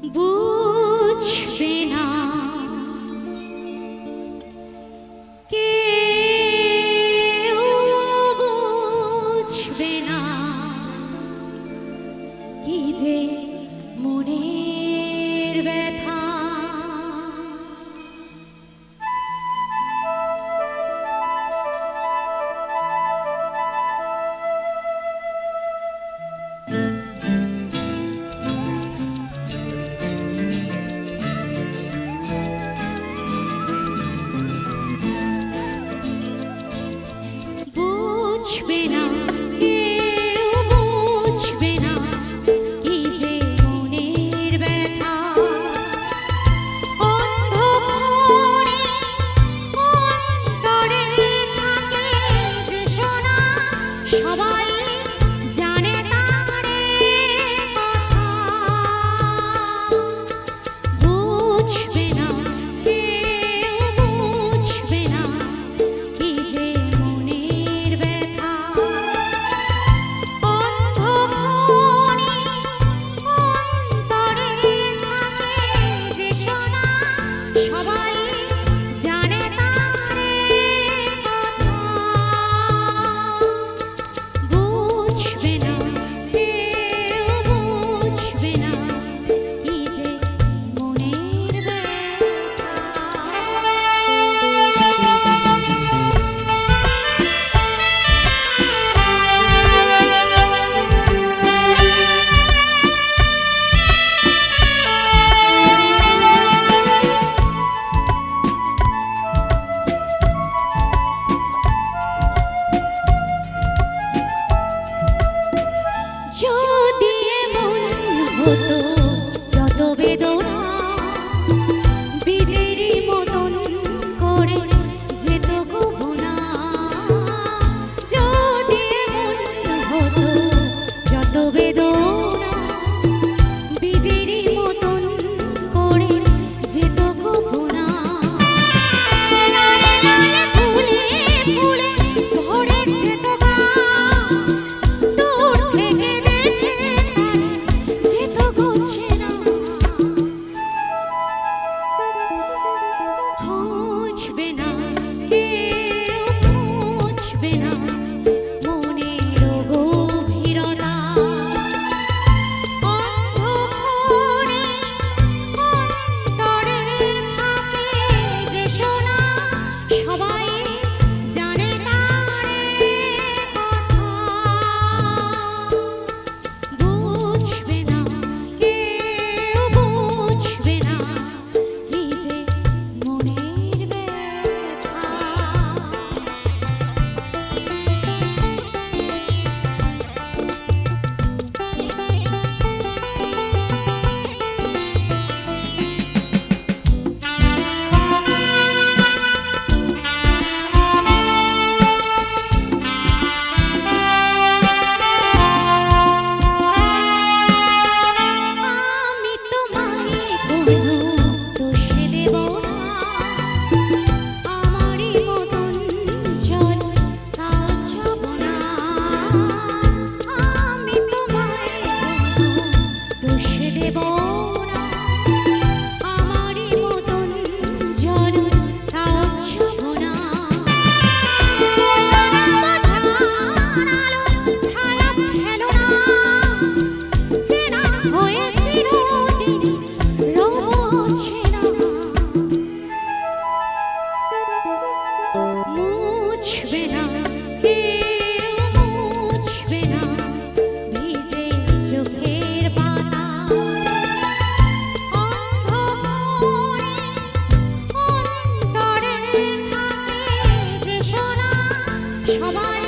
বুঝবে না কেউ, বুঝবে না কি যে মনের ব্যথা। বুঝবে না কেউ, বুঝবে না কি যে মনের ব্যথা। অন্ধকারে অন্তরে থাকে যে শোনা, সবাই জানে তারে কথা। বুঝবে না কেউ, বুঝবে না কি যে মনের ব্যথা। অন্ধকারে অন্তরে থাকে যে শোনা, সবাই জানে তারে কথা। বুঝবে না কেউ, বুঝবে না কি যে মনের ব্যথা। যদি এমন হতো যত বেদনা বীজেরই মতন করে যেত গোপনা। যদি এমন হতো যত বেদনা বীজেরই মতন করে যেত গোপনা। লালে লালে ফুলে ফুলে ভরে যেত গান, দূর থেকে দেখে যেত গোছেনা। বুঝবে না কেউ, বুঝবে না মনের গভীরতা। অন্ধকারে অন্তরে থাকে যে শোনা, সবাই জানে তারে কথা। বুঝবে না কেউ, বুঝবে না কি যে মনের ব্যথা। আমি তোমায় কোনো দোষ দেব না, আমারই মতন জল কাছব না। আমি তোমায় কোনো দোষ দেব না, আমারই মতন জল কাছব না। বোঝা না বোঝার আলো ছায়া ফেলো না, চেনা হয়ে চিরদিন রব চেনা। মুছবে না কেউ, মুছবে না ভিজে চোখের পাতা। অন্ধকারে অন্তরে থাকে যে শোনা, সবাই